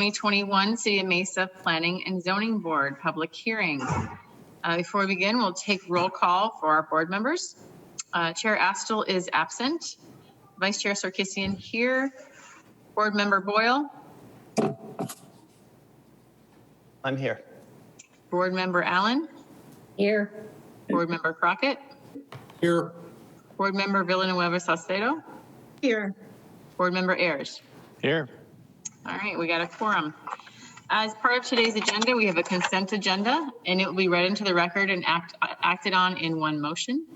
2021 City of Mesa Planning and Zoning Board public hearing. Before we begin, we'll take roll call for our board members. Chair Astle is absent. Vice Chair Sarkisian here. Board Member Boyle. I'm here. Board Member Allen. Here. Board Member Crockett. Here. Board Member Villanueva Salcedo. Here. Board Member Ayers. Here. All right, we got a quorum. As part of today's agenda, we have a consent agenda, and it will be read into the record and acted on in one motion.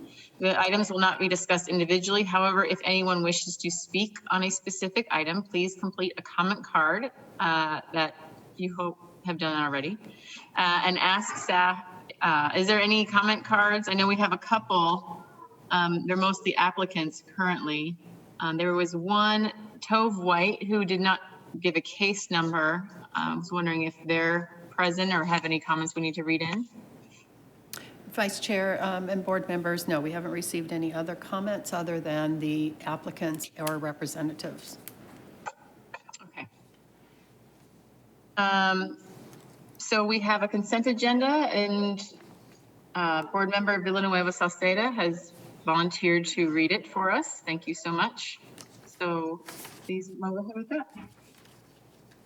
The items will not be discussed individually. However, if anyone wishes to speak on a specific item, please complete a comment card that you hope have done already, and ask staff, is there any comment cards? I know we have a couple. They're mostly applicants currently. There was one, Tove White, who did not give a case number. I was wondering if they're present or have any comments we need to read in. Vice Chair and board members, no, we haven't received any other comments other than the applicants or representatives. Okay. So we have a consent agenda, and board member Villanueva Salceda has volunteered to read it for us. Thank you so much. So please move ahead with that.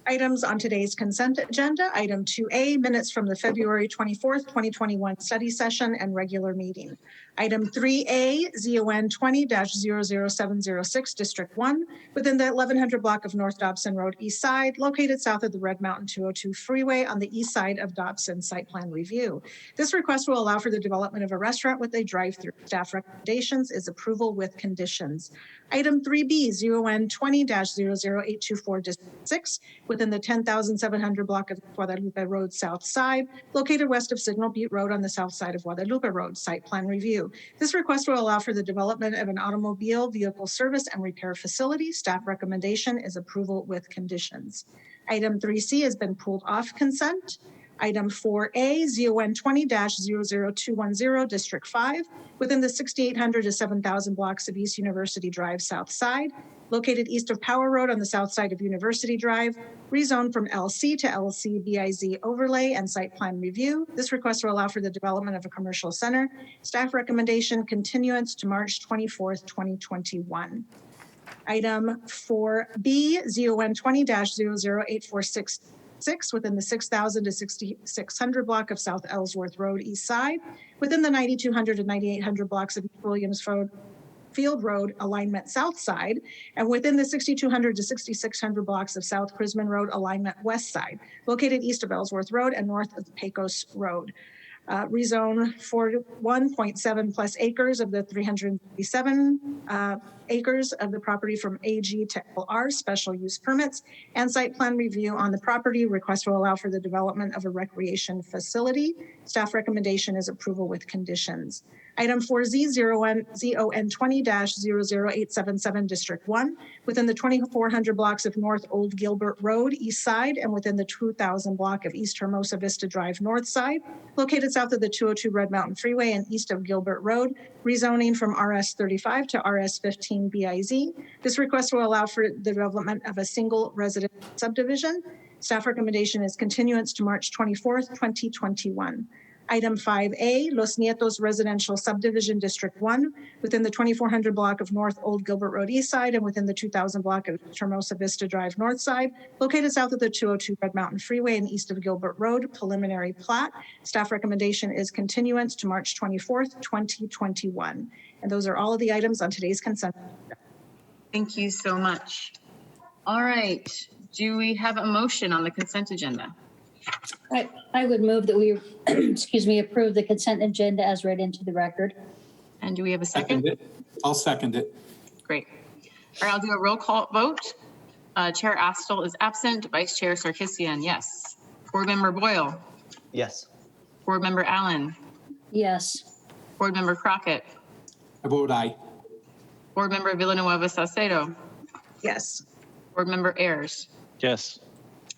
Items on today's consent agenda. Item 2A, minutes from the February 24th, 2021 study session and regular meeting. Item 3A, ZON 20-00706, District 1, within the 1100 block of North Dobson Road East Side, located south of the Red Mountain 202 freeway on the east side of Dobson site plan review. This request will allow for the development of a restaurant with a drive-through. Staff recommendations is approval with conditions. Item 3B, ZON 20-00824, District 6, within the 10,700 block of Guadalupe Road South Side, located west of Signal Butte Road on the south side of Guadalupe Road, site plan review. This request will allow for the development of an automobile vehicle service and repair facility. Staff recommendation is approval with conditions. Item 3C has been pulled off consent. Item 4A, ZON 20-00210, District 5, within the 6,800 to 7,000 blocks of East University Drive South Side, located east of Power Road on the south side of University Drive, rezoned from LC to LC BIZ overlay and site plan review. This request will allow for the development of a commercial center. Staff recommendation, continuance to March 24th, 2021. Item 4B, ZON 20-00846, within the 6,000 to 6,600 block of South Ellsworth Road East Side, within the 9,200 to 9,800 blocks of Williams Field Road alignment South Side, and within the 6,200 to 6,600 blocks of South Crisman Road alignment West Side, located east of Ellsworth Road and north of the Pecos Road. Rezone for 1.7 plus acres of the 337 acres of the property from AG to LR, special use permits, and site plan review on the property. Request will allow for the development of a recreation facility. Staff recommendation is approval with conditions. Item 4Z, ZON 20-00877, District 1, within the 2,400 blocks of North Old Gilbert Road, East Side, and within the 2,000 block of East Hermosa Vista Drive, North Side, located south of the 202 Red Mountain Freeway and east of Gilbert Road, rezoning from RS 35 to RS 15 BIZ. This request will allow for the development of a single resident subdivision. Staff recommendation is continuance to March 24th, 2021. Item 5A, Los Nietos Residential Subdivision, District 1, within the 2,400 block of North Old Gilbert Road East Side and within the 2,000 block of Hermosa Vista Drive North Side, located south of the 202 Red Mountain Freeway and east of Gilbert Road, preliminary plat. Staff recommendation is continuance to March 24th, 2021. And those are all of the items on today's consent. Thank you so much. All right, do we have a motion on the consent agenda? I would move that we, approve the consent agenda as read into the record. And do we have a second? I'll second it. Great. All right, I'll do a roll call vote. Chair Astle is absent. Vice Chair Sarkisian, yes. Board Member Boyle. Yes. Board Member Allen. Yes. Board Member Crockett. I vote aye. Board Member Villanueva Salcedo. Yes. Board Member Ayers. Yes.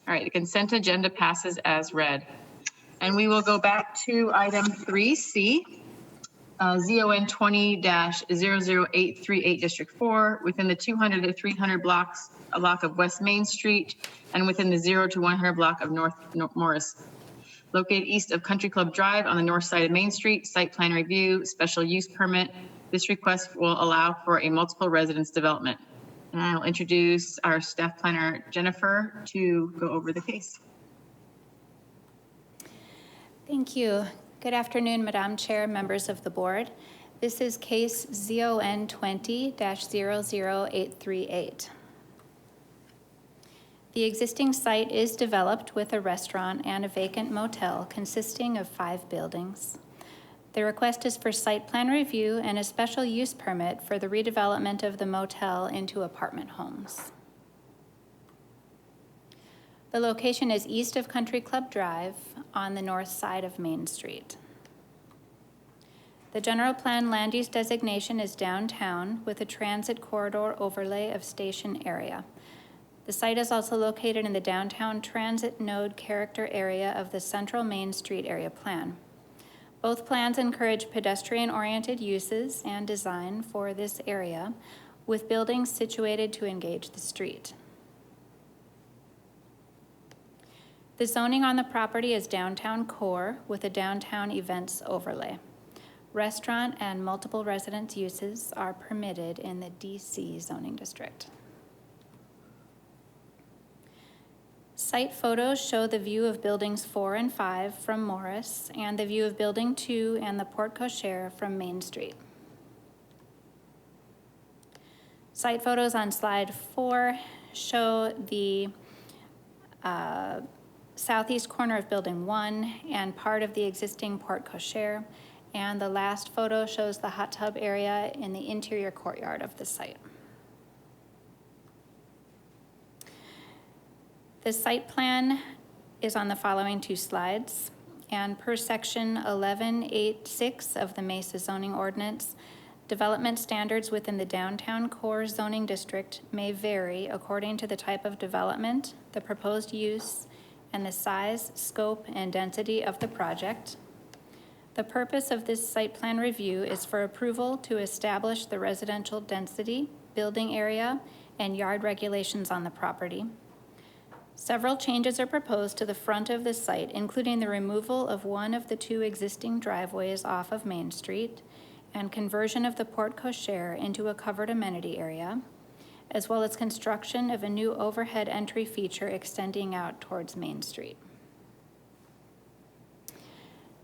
All right, the consent agenda passes as read. And we will go back to item 3C. ZON 20-00838 District 4, within the 200 to 300 block of West Main Street, and within the 0 to 100 block of North Morris. Located east of Country Club Drive on the north side of Main Street, site plan review, special use permit. This request will allow for a multiple residence development. And I'll introduce our staff planner, Jennifer, to go over the case. Thank you. Good afternoon, Madam Chair, members of the board. This is case ZON 20-00838. The existing site is developed with a restaurant and a vacant motel consisting of 5 buildings. The request is for site plan review and a special use permit for the redevelopment of the motel into apartment homes. The location is east of Country Club Drive on the north side of Main Street. The general plan land use designation is downtown with a transit corridor overlay of station area. The site is also located in the downtown transit node character area of the central Main Street area plan. Both plans encourage pedestrian-oriented uses and design for this area, with buildings situated to engage the street. The zoning on the property is downtown core with a downtown events overlay. Restaurant and multiple residence uses are permitted in the DC zoning district. Site photos show the view of buildings 4 and 5 from Morris and the view of building 2 and the porte cochere from Main Street. Site photos on slide 4 show the southeast corner of building 1 and part of the existing porte cochere, and the last photo shows the hot tub area in the interior courtyard of the site. The site plan is on the following 2 slides, and per section 1186 of the Mesa zoning ordinance, development standards within the downtown core zoning district may vary according to the type of development, the proposed use, and the size, scope, and density of the project. The purpose of this site plan review is for approval to establish the residential density, building area, and yard regulations on the property. Several changes are proposed to the front of the site, including the removal of one of the 2 existing driveways off of Main Street and conversion of the porte cochere into a covered amenity area, as well as construction of a new overhead entry feature extending out towards Main Street.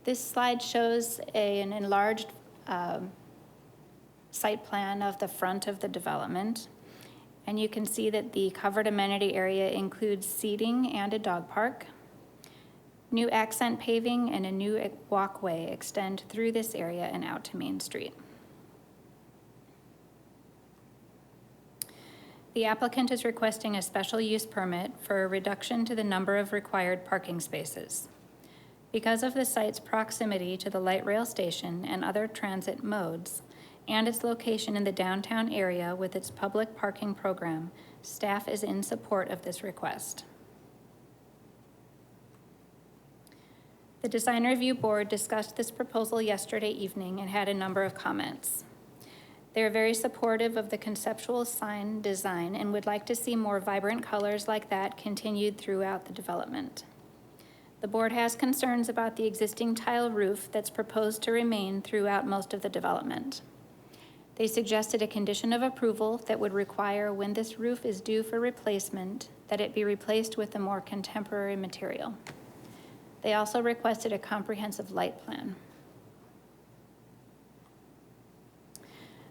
This slide shows an enlarged site plan of the front of the development. And you can see that the covered amenity area includes seating and a dog park. New accent paving and a new walkway extend through this area and out to Main Street. The applicant is requesting a special use permit for a reduction to the number of required parking spaces. Because of the site's proximity to the light rail station and other transit modes, and its location in the downtown area with its public parking program, staff is in support of this request. The Design Review Board discussed this proposal yesterday evening and had a number of comments. They are very supportive of the conceptual sign design and would like to see more vibrant colors like that continued throughout the development. The board has concerns about the existing tile roof that's proposed to remain throughout most of the development. They suggested a condition of approval that would require, when this roof is due for replacement, that it be replaced with a more contemporary material. They also requested a comprehensive light plan.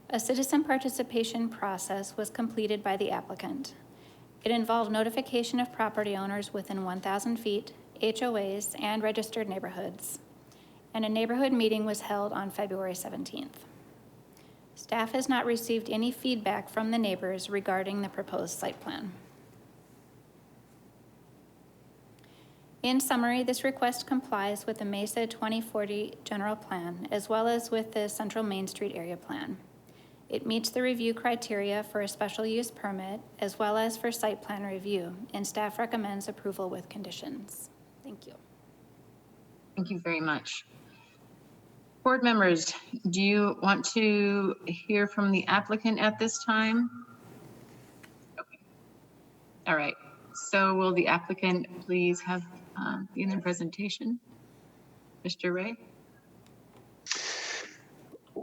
A citizen participation process was completed by the applicant. It involved notification of property owners within 1,000 feet, HOAs, and registered neighborhoods, and a neighborhood meeting was held on February 17th. Staff has not received any feedback from the neighbors regarding the proposed site plan. In summary, this request complies with the Mesa 2040 general plan, as well as with the Central Main Street area plan. It meets the review criteria for a special use permit, as well as for site plan review, and staff recommends approval with conditions. Thank you. Thank you very much. Board members, do you want to hear from the applicant at this time? Okay. All right. So will the applicant please have in their presentation? Mr. Ray?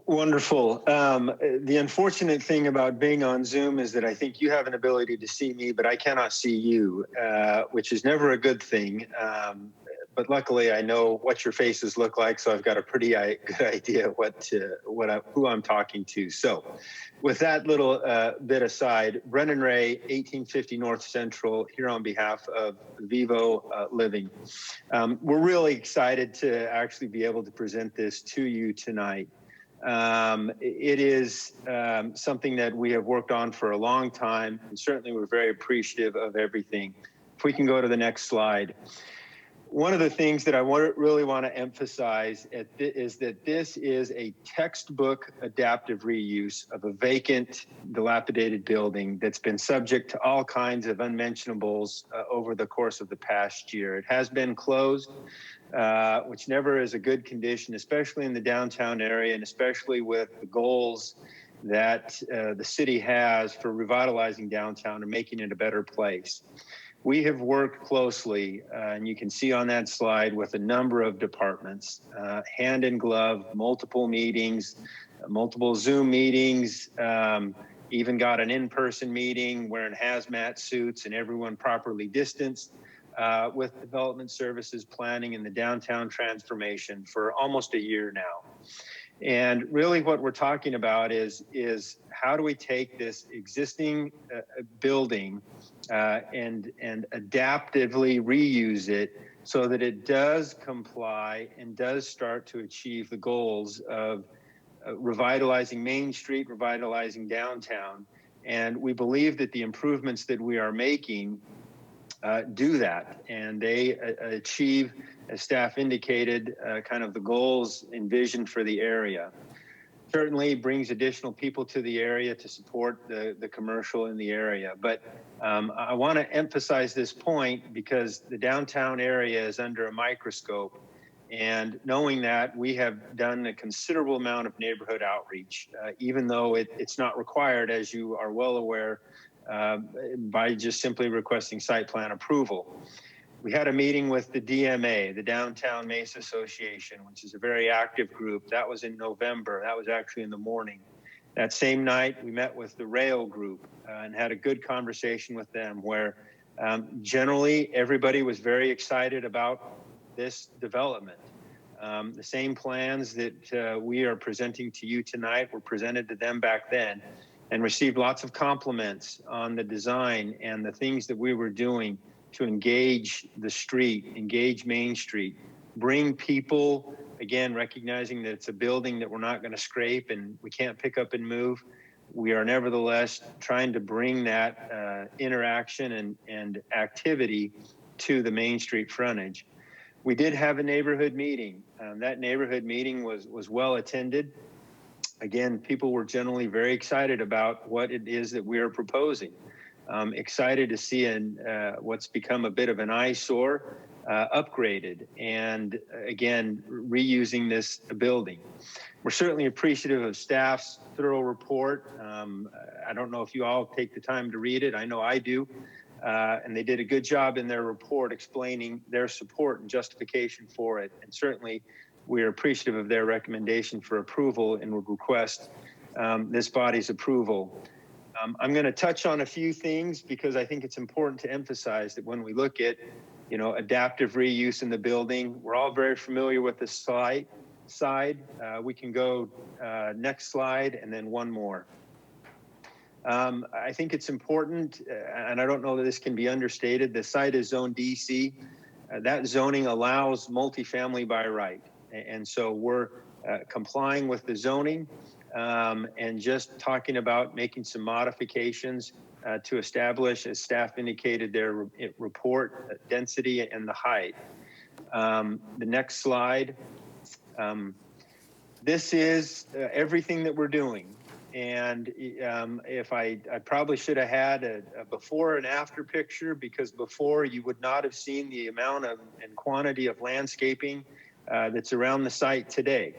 Wonderful. The unfortunate thing about being on Zoom is that I think you have an ability to see me, but I cannot see you, which is never a good thing. But luckily, I know what your faces look like, so I've got a pretty good idea who I'm talking to. So, with that little bit aside, Brendan Ray, 1850 North Central, here on behalf of Vivo Living. We're really excited to actually be able to present this to you tonight. It is something that we have worked on for a long time, and certainly we're very appreciative of everything. If we can go to the next slide. One of the things that I really want to emphasize is that this is a textbook adaptive reuse of a vacant, dilapidated building that's been subject to all kinds of unmentionables over the course of the past year. It has been closed, which never is a good condition, especially in the downtown area and especially with the goals that the city has for revitalizing downtown and making it a better place. We have worked closely, and you can see on that slide, with a number of departments, hand in glove, multiple meetings, multiple Zoom meetings, even got an in-person meeting wearing hazmat suits and everyone properly distanced, with development services planning and the downtown transformation for almost a year now. And really what we're talking about is how do we take this existing building and adaptively reuse it so that it does comply and does start to achieve the goals of revitalizing Main Street, revitalizing downtown. And we believe that the improvements that we are making do that, and they achieve, as staff indicated, kind of the goals envisioned for the area. Certainly brings additional people to the area to support the commercial in the area. But I want to emphasize this point because the downtown area is under a microscope. And knowing that, we have done a considerable amount of neighborhood outreach, even though it's not required, as you are well aware, by just simply requesting site plan approval. We had a meeting with the DMA, the Downtown Mesa Association, which is a very active group. That was in November. That was actually in the morning. That same night, we met with the Rail group and had a good conversation with them where generally everybody was very excited about this development. The same plans that we are presenting to you tonight were presented to them back then and received lots of compliments on the design and the things that we were doing to engage the street, engage Main Street, bring people, again, recognizing that it's a building that we're not going to scrape and we can't pick up and move. We are nevertheless trying to bring that interaction and activity to the Main Street frontage. We did have a neighborhood meeting. That neighborhood meeting was well attended. Again, people were generally very excited about what it is that we are proposing. Excited to see what's become a bit of an eyesore upgraded and again, reusing this building. We're certainly appreciative of staff's thorough report. I don't know if you all take the time to read it. I know I do. And they did a good job in their report explaining their support and justification for it. And certainly we are appreciative of their recommendation for approval and would request this body's approval. I'm going to touch on a few things because I think it's important to emphasize that when we look at, adaptive reuse in the building, we're all very familiar with the side. We can go next slide and then one more. I think it's important, and I don't know that this can be understated, the site is Zone DC. That zoning allows multifamily by right. And so we're complying with the zoning and just talking about making some modifications to establish, as staff indicated, their report density and the height. The next slide. This is everything that we're doing. And if I probably should have had a before and after picture, because before you would not have seen the amount of and quantity of landscaping that's around the site today.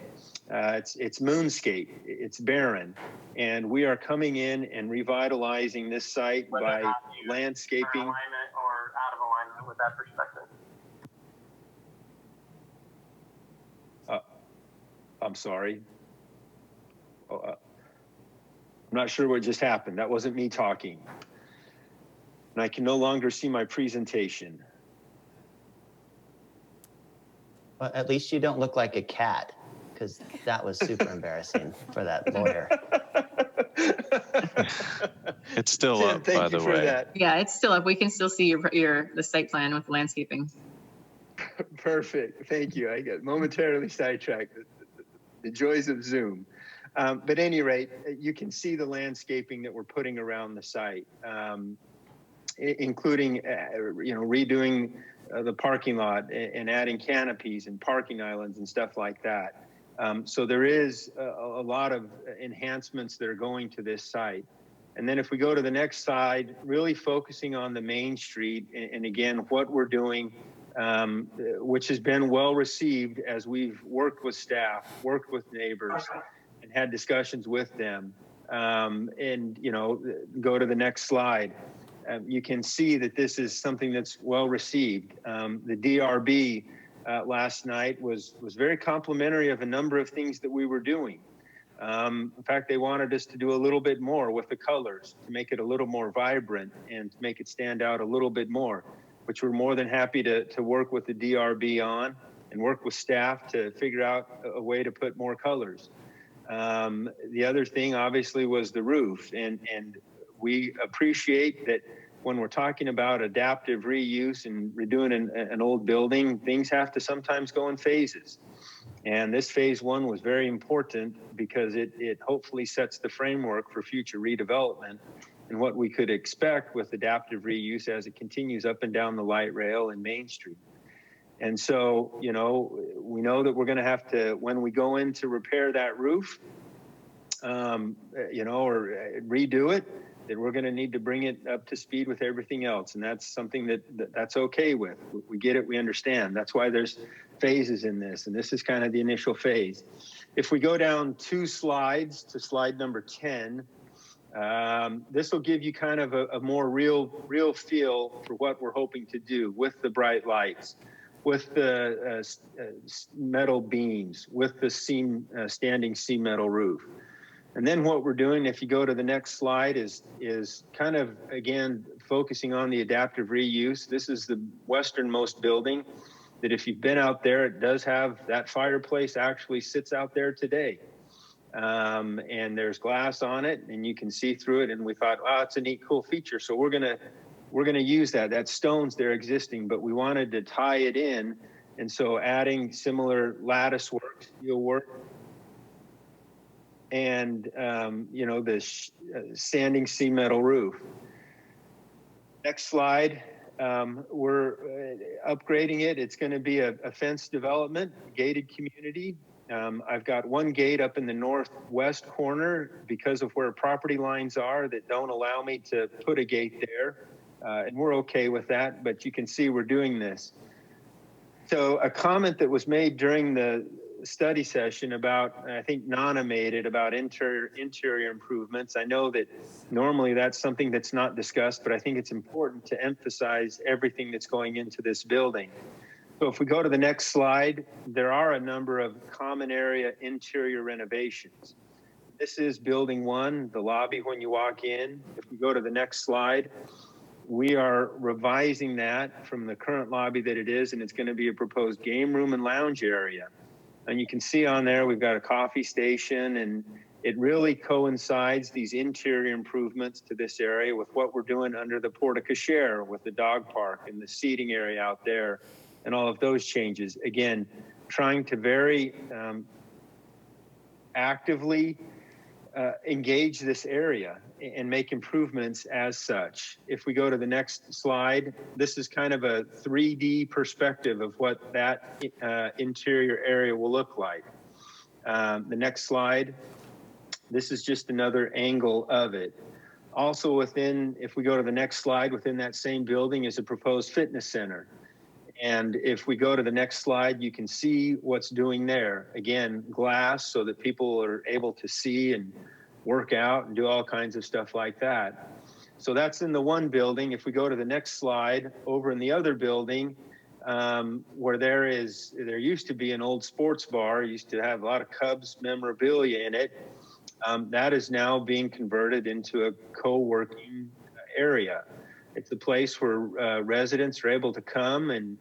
It's moonscape. It's barren. And we are coming in and revitalizing this site by landscaping. Alignment or out of alignment with that perspective. I'm sorry. I'm not sure what just happened. That wasn't me talking. And I can no longer see my presentation. Well, at least you don't look like a cat, because that was super embarrassing for that lawyer. It's still Tim, up, thank by you the for way. that. Yeah, it's still up. We can still see the site plan with landscaping. Perfect. Thank you. I got momentarily sidetracked. The joys of Zoom. But at any rate, you can see the landscaping that we're putting around the site, including, redoing the parking lot and adding canopies and parking islands and stuff like that. So there is a lot of enhancements that are going to this site. And then if we go to the next slide, really focusing on the main street, and again, what we're doing, which has been well received as we've worked with staff, worked with neighbors, and had discussions with them. And, go to the next slide. You can see that this is something that's well received. The DRB last night was very complimentary of a number of things that we were doing. In fact, they wanted us to do a little bit more with the colors to make it a little more vibrant and to make it stand out a little bit more, which we're more than happy to work with the DRB on and work with staff to figure out a way to put more colors. The other thing obviously was the roof, and we appreciate that when we're talking about adaptive reuse and redoing an old building, things have to sometimes go in phases. And this phase one was very important because it hopefully sets the framework for future redevelopment and what we could expect with adaptive reuse as it continues up and down the light rail and Main Street. And so, we know that we're going to have to, when we go in to repair that roof, or redo it, that we're going to need to bring it up to speed with everything else. And that's something that's okay with. We get it. We understand. That's why there's phases in this. And this is kind of the initial phase. If we go down 2 slides to slide number 10, this will give you kind of a more real feel for what we're hoping to do with the bright lights, with the metal beams, with the standing seam metal roof. And then what we're doing, if you go to the next slide, is kind of, again, focusing on the adaptive reuse. This is the westernmost building that if you've been out there, it does have that fireplace actually sits out there today. And there's glass on it and you can see through it. And we thought, wow, it's a neat, cool feature. So we're going to use that. That stone's there existing, but we wanted to tie it in. And so adding similar lattice work, steel work, and, the standing seam metal roof. Next slide. We're upgrading it. It's going to be a fenced development, gated community. I've got one gate up in the northwest corner because of where property lines are that don't allow me to put a gate there. And we're okay with that, but you can see we're doing this. So a comment that was made during the study session about, I think Nana made it, about interior improvements. I know that normally that's something that's not discussed, but I think it's important to emphasize everything that's going into this building. So if we go to the next slide, there are a number of common area interior renovations. This is building 1, the lobby when you walk in. If we go to the next slide, we are revising that from the current lobby that it is, and it's going to be a proposed game room and lounge area. And you can see on there, we've got a coffee station, and it really coincides, these interior improvements to this area, with what we're doing under the porte cochere with the dog park and the seating area out there and all of those changes. Again, trying to very actively engage this area and make improvements as such. If we go to the next slide, this is kind of a 3D perspective of what that interior area will look like. The next slide, this is just another angle of it. Also within, if we go to the next slide, within that same building is a proposed fitness center. And if we go to the next slide, you can see what's doing there. Again, glass so that people are able to see and work out and do all kinds of stuff like that. So that's in the one building. If we go to the next slide, over in the other building, where there used to be an old sports bar, used to have a lot of Cubs memorabilia in it. That is now being converted into a co-working area. It's a place where residents are able to come and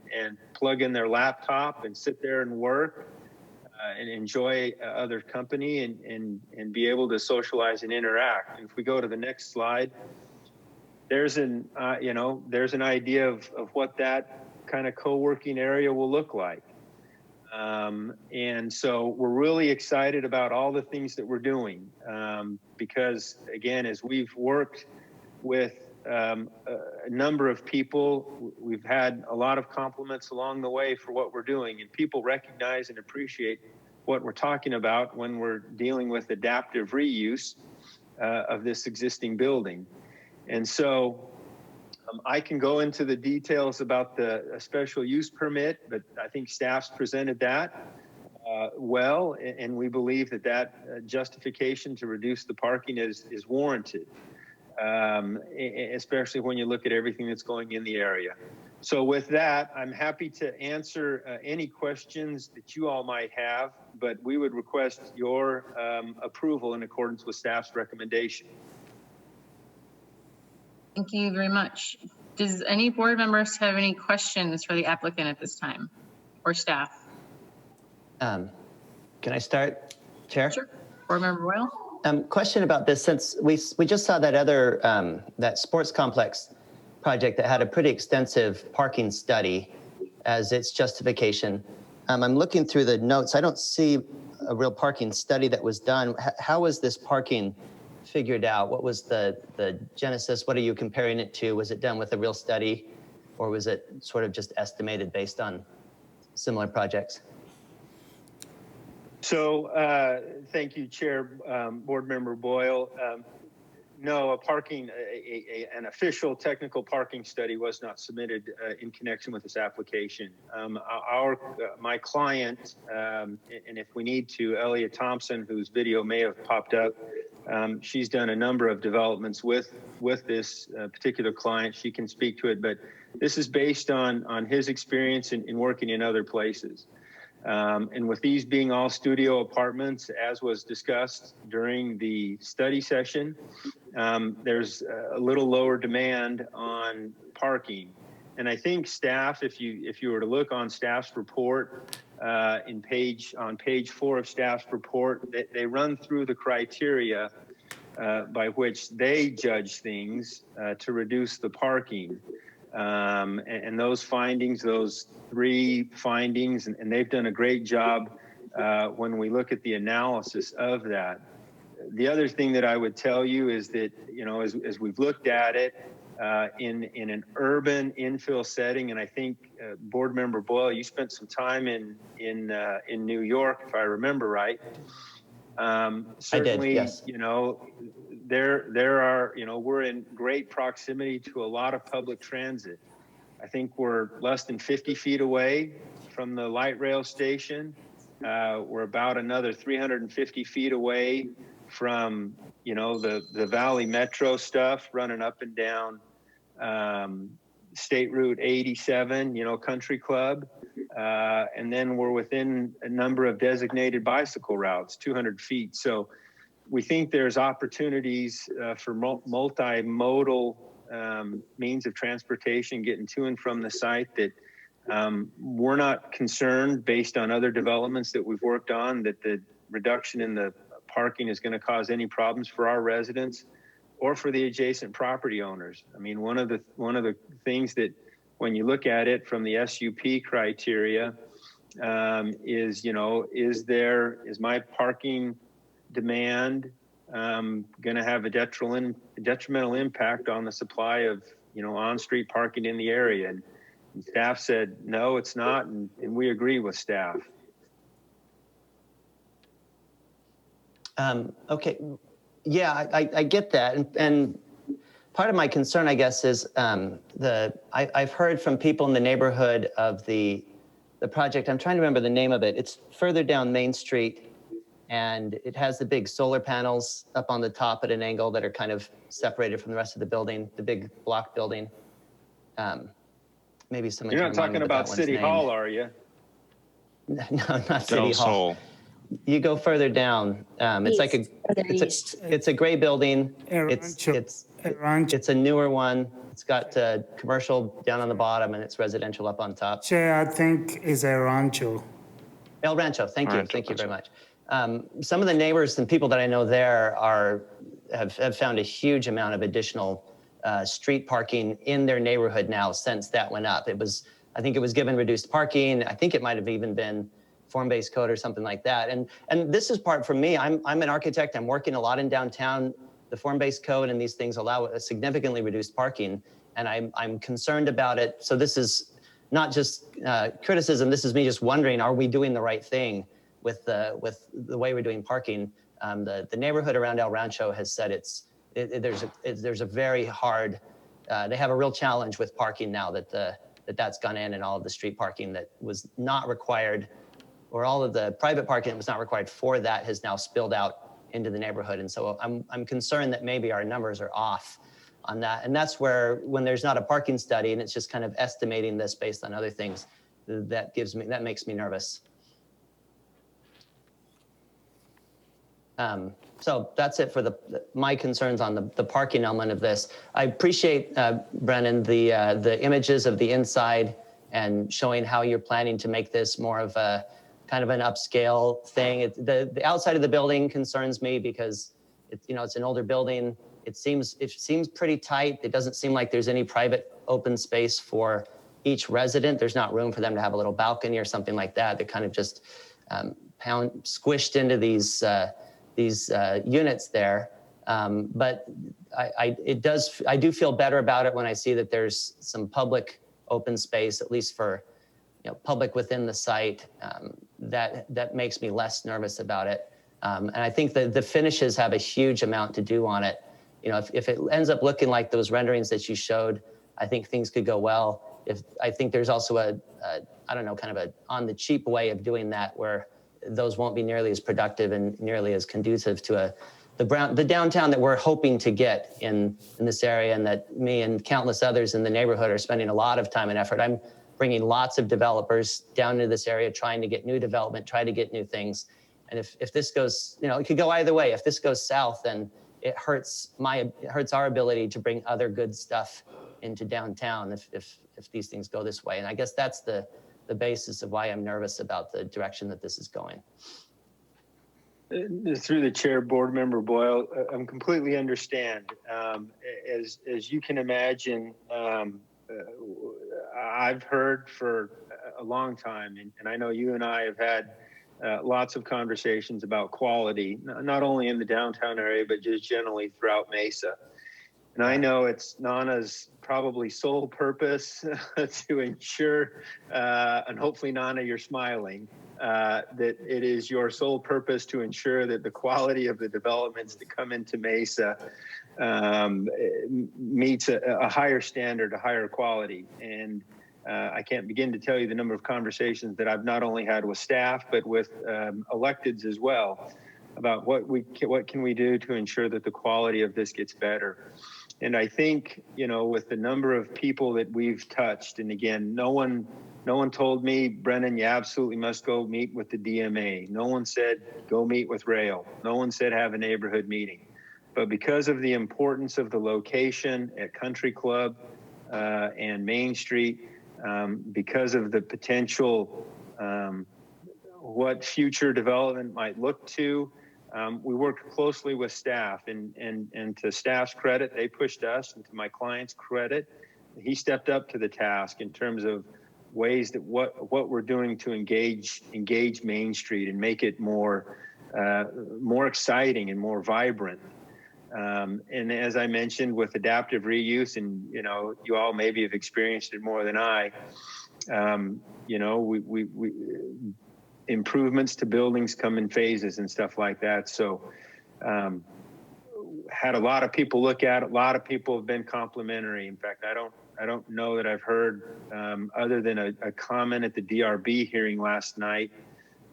plug in their laptop and sit there and work and enjoy other company and be able to socialize and interact. And if we go to the next slide, there's an idea of what that kind of co-working area will look like. And so we're really excited about all the things that we're doing because, again, as we've worked with a number of people, we've had a lot of compliments along the way for what we're doing, and people recognize and appreciate what we're talking about when we're dealing with adaptive reuse of this existing building. And so I can go into the details about the special use permit, but I think staff's presented that well, and we believe that justification to reduce the parking is warranted, especially when you look at everything that's going in the area. So with that, I'm happy to answer any questions that you all might have, but we would request your approval in accordance with staff's recommendation. Thank you very much. Does any board members have any questions for the applicant at this time or staff? Can I start, Chair? Sure. Board Member Royal? Question about this, since we just saw that other, that sports complex project that had a pretty extensive parking study as its justification. I'm looking through the notes. I don't see a real parking study that was done. How was this parking figured out? What was the genesis? What are you comparing it to? Was it done with a real study, or was it sort of just estimated based on similar projects? So thank you, Chair, Board Member Boyle. No, an official technical parking study was not submitted in connection with this application. My client, and if we need to, Elliot Thompson, whose video may have popped up, she's done a number of developments with this particular client. She can speak to it, but this is based on his experience in working in other places. And with these being all studio apartments, as was discussed during the study session, there's a little lower demand on parking. And I think staff, if you were to look on staff's report, on page 4 of staff's report, they run through the criteria by which they judge things to reduce the parking. And those findings, those 3 findings, and they've done a great job when we look at the analysis of that. The other thing that I would tell you is that, as we've looked at it in an urban infill setting, and I think Board Member Boyle, you spent some time in New York, if I remember right. Certainly, I did, yes. There are, we're in great proximity to a lot of public transit. I think we're less than 50 feet away from the light rail station. We're about another 350 feet away from, the Valley Metro stuff running up and down State Route 87, Country Club. And then we're within a number of designated bicycle routes, 200 feet. So we think there's opportunities for multimodal means of transportation getting to and from the site that we're not concerned, based on other developments that we've worked on, that the reduction in the parking is going to cause any problems for our residents or for the adjacent property owners. I mean, one of the things that, when you look at it from the SUP criteria, is my parking demand going to have a detrimental impact on the supply of on-street parking in the area? And staff said no, it's not, and we agree with staff. Okay, yeah, I get that, and part of my concern, I guess, is I've heard from people in the neighborhood of the project. I'm trying to remember the name of it. It's further down Main Street, and it has the big solar panels up on the top at an angle that are kind of separated from the rest of the building, the big block building. Maybe someone You're can not remind me talking what about that one's City named. Hall, are you? No, not City Del Hall. Sol. You go further down. It's like East. it's a gray building. Rancho. It's a newer one. It's got commercial down on the bottom and it's residential up on top. Chair, I think is a Rancho. El Rancho. Thank you. Rancho, Thank you very that's much. Some of the neighbors and people that I know there have found a huge amount of additional street parking in their neighborhood now since that went up. I think it was given reduced parking. I think it might have even been form-based code or something like that. And this is part for me. I'm an architect. I'm working a lot in downtown. The form-based code and these things allow a significantly reduced parking, and I'm concerned about it. So this is not just criticism. This is me just wondering: are we doing the right thing with the way we're doing parking? The neighborhood around El Rancho has said there's a very hard. They have a real challenge with parking now that's gone in, and all of the street parking that was not required, or all of the private parking that was not required for that has now spilled out into the neighborhood. And so I'm concerned that maybe our numbers are off on that. And that's where, when there's not a parking study and it's just kind of estimating this based on other things, that makes me nervous. So that's it for my concerns on the parking element of this. I appreciate, Brennan, the images of the inside and showing how you're planning to make this more of a kind of an upscale thing. The outside of the building concerns me because it's an older building. It seems pretty tight. It doesn't seem like there's any private open space for each resident. There's not room for them to have a little balcony or something like that. They're kind of just squished into these units there. But I do feel better about it when I see that there's some public open space, at least for public within the site. That makes me less nervous about it. And I think that the finishes have a huge amount to do on it. If it ends up looking like those renderings that you showed, I think things could go well. I think there's also kind of a on the cheap way of doing that, where those won't be nearly as productive and nearly as conducive to the downtown that we're hoping to get in this area, and that me and countless others in the neighborhood are spending a lot of time and effort. I'm bringing lots of developers down into this area, trying to get new development, try to get new things. And if this goes, it could go either way. If this goes south, then it hurts our ability to bring other good stuff into downtown if these things go this way. And I guess that's the basis of why I'm nervous about the direction that this is going. Through the chair, Board Member Boyle, I completely understand. As you can imagine, I've heard for a long time, and I know you and I have had lots of conversations about quality, not only in the downtown area, but just generally throughout Mesa. And I know it's Nana's probably sole purpose to ensure, and hopefully Nana, you're smiling, that it is your sole purpose to ensure that the quality of the developments that come into Mesa meets a higher standard, a higher quality. And I can't begin to tell you the number of conversations that I've not only had with staff, but with electeds as well, about what can we do to ensure that the quality of this gets better. And I think, with the number of people that we've touched, and again, no one told me, Brennan, you absolutely must go meet with the DMA. No one said, go meet with Rail. No one said, have a neighborhood meeting. But because of the importance of the location at Country Club and Main Street, because of the potential, what future development might look to, we worked closely with staff, and to staff's credit, they pushed us, and to my client's credit, he stepped up to the task in terms of ways that what we're doing to engage Main Street and make it more exciting and more vibrant. And as I mentioned, with adaptive reuse, and you all maybe have experienced it more than I, we improvements to buildings come in phases and stuff like that. So had a lot of people look at it. A lot of people have been complimentary. In fact, I don't know that I've heard, other than a comment at the DRB hearing last night,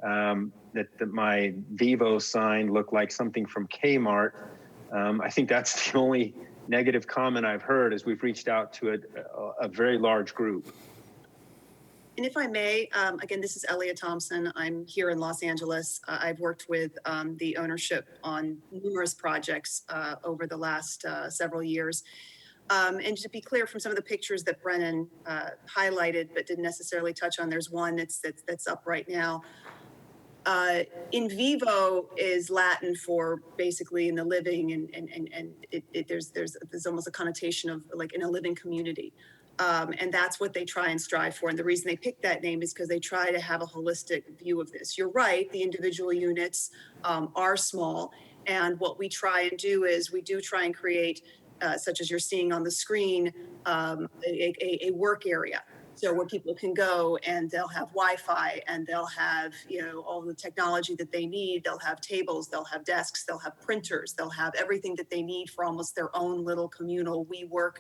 that my Vivo sign looked like something from Kmart. I think that's the only negative comment I've heard as we've reached out to a very large group. And if I may, again, this is Elliot Thompson. I'm here in Los Angeles. I've worked with the ownership on numerous projects over the last several years. And to be clear, from some of the pictures that Brennan highlighted but didn't necessarily touch on, there's one that's up right now. In vivo is Latin for basically in the living, and there's almost a connotation of like in a living community. And that's what they try and strive for. And the reason they picked that name is because they try to have a holistic view of this. You're right, the individual units are small. And what we try and do is we do try and create, such as you're seeing on the screen, a work area. So where people can go and they'll have Wi-Fi and they'll have, all the technology that they need. They'll have tables, they'll have desks, they'll have printers, they'll have everything that they need for almost their own little communal WeWork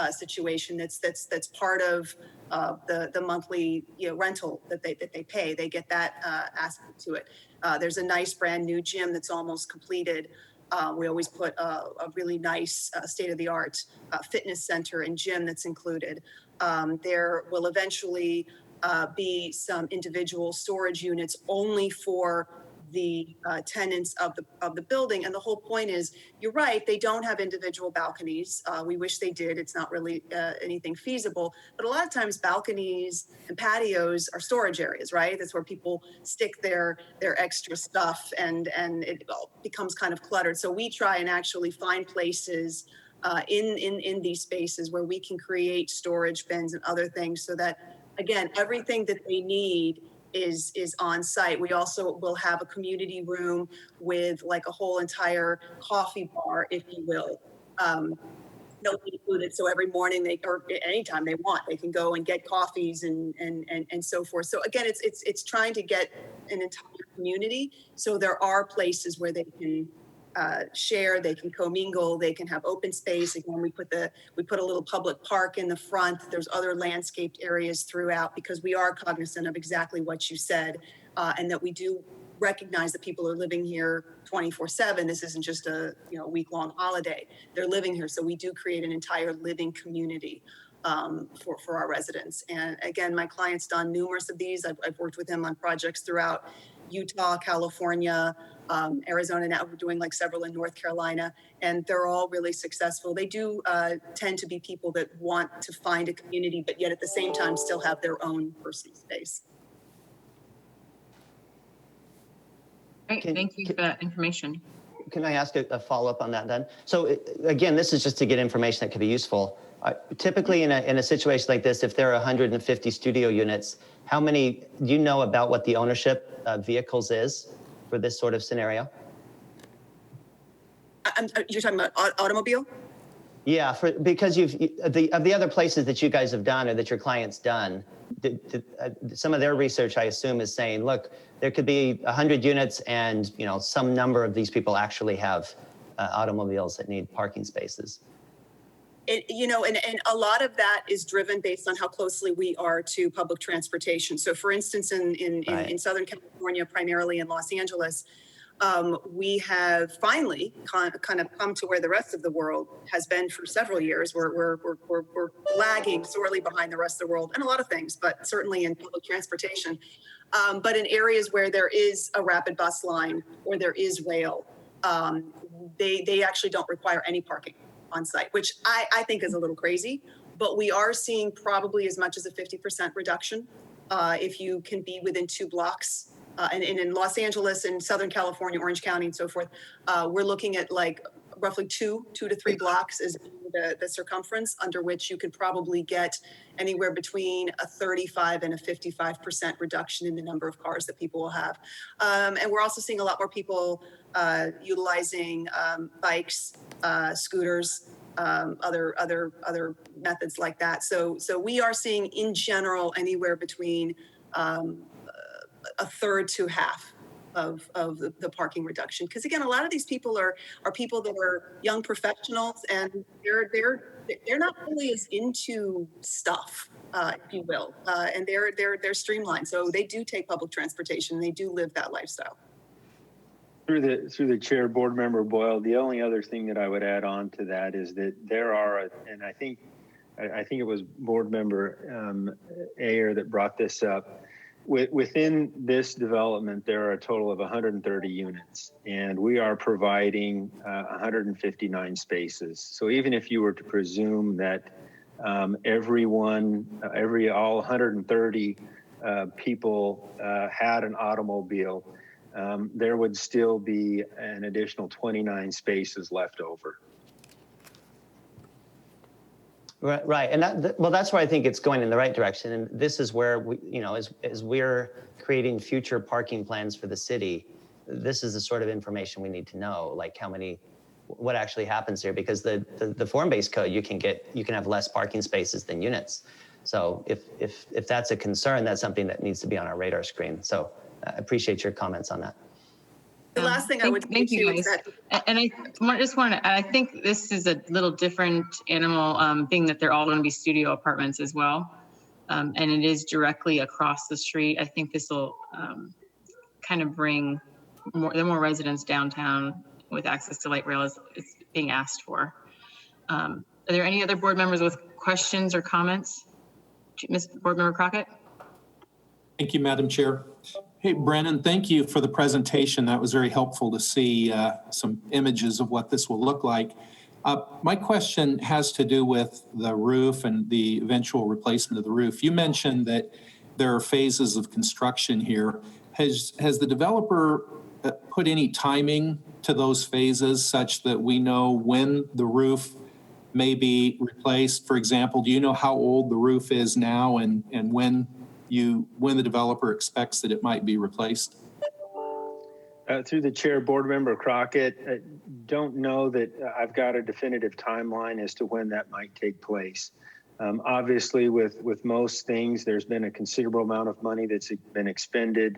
situation. That's part of the monthly rental that they pay. They get that aspect to it. There's a nice brand new gym that's almost completed. We always put a really nice state-of-the-art fitness center and gym that's included. There will eventually be some individual storage units only for the tenants of the building. And the whole point is, you're right, they don't have individual balconies. We wish they did. It's not really anything feasible. But a lot of times balconies and patios are storage areas, right? That's where people stick their extra stuff and it all becomes kind of cluttered. So we try and actually find places in these spaces where we can create storage bins and other things so that, again, everything that they need is on site. We also will have a community room with like a whole entire coffee bar, if you will. They'll be included. So every morning or anytime they want, they can go and get coffees and so forth. So again, it's trying to get an entire community. So there are places where they can share, they can commingle, they can have open space. Again, we put a little public park in the front. There's other landscaped areas throughout because we are cognizant of exactly what you said, and that we do recognize that people are living here 24/7. This isn't just a week-long holiday. They're living here, so we do create an entire living community for our residents. And again, my client's done numerous of these. I've worked with him on projects throughout Utah, California, Arizona. Now we're doing like several in North Carolina, and they're all really successful. They do tend to be people that want to find a community, but yet at the same time still have their own personal space. Great, thank you for that information. Can I ask a follow-up on that then? So again, this is just to get information that could be useful. Typically in a situation like this, if there are 150 studio units, how many, do you know about what the ownership of vehicles is for this sort of scenario? You're talking about automobile? Yeah, because of the other places that you guys have done or that your client's done, some of their research, I assume, is saying, look, there could be 100 units and some number of these people actually have automobiles that need parking spaces. And a lot of that is driven based on how closely we are to public transportation. So for instance, in Southern California, primarily in Los Angeles, we have finally kind of come to where the rest of the world has been for several years. We're lagging sorely behind the rest of the world in a lot of things, but certainly in public transportation. But in areas where there is a rapid bus line or there is rail, they actually don't require any parking on site, which I think is a little crazy. But we are seeing probably as much as a 50% reduction if you can be within 2 blocks. And in Los Angeles and Southern California, Orange County and so forth, we're looking at like roughly 2 to 3 blocks is the circumference under which you could probably get anywhere between a 35 and a 55% reduction in the number of cars that people will have. And we're also seeing a lot more people utilizing bikes, scooters, other methods like that. So we are seeing in general anywhere between a third to half of the parking reduction. Because again, a lot of these people are people that are young professionals, and they're not really as into stuff, if you will, and they're streamlined. So they do take public transportation. They do live that lifestyle. Through the chair, Board Member Boyle, the only other thing that I would add on to that is that there are, and I think it was Board Member Ayer that brought this up. Within this development, there are a total of 130 units, and we are providing 159 spaces. So even if you were to presume that all 130 people had an automobile, there would still be an additional 29 spaces left over. Right, and that's where I think it's going in the right direction. And this is where we, as we're creating future parking plans for the city, this is the sort of information we need to know, like what actually happens here, because the form-based code, you can have less parking spaces than units. So if that's a concern, that's something that needs to be on our radar screen. So I appreciate your comments on that. The last thing I would thank you guys. And I think this is a little different animal, being that they're all going to be studio apartments as well, and it is directly across the street. I think this will kind of bring more residents downtown with access to light rail as it's being asked for. Are there any other board members with questions or comments? Board Member Crockett? Thank you, Madam Chair. Hey, Brennan, thank you for the presentation. That was very helpful to see some images of what this will look like. My question has to do with the roof and the eventual replacement of the roof. You mentioned that there are phases of construction here. Has the developer put any timing to those phases such that we know when the roof may be replaced? For example, do you know how old the roof is now and when the developer expects that it might be replaced? Through the chair, Board Member Crockett, don't know that I've got a definitive timeline as to when that might take place. Obviously, with most things, there's been a considerable amount of money that's been expended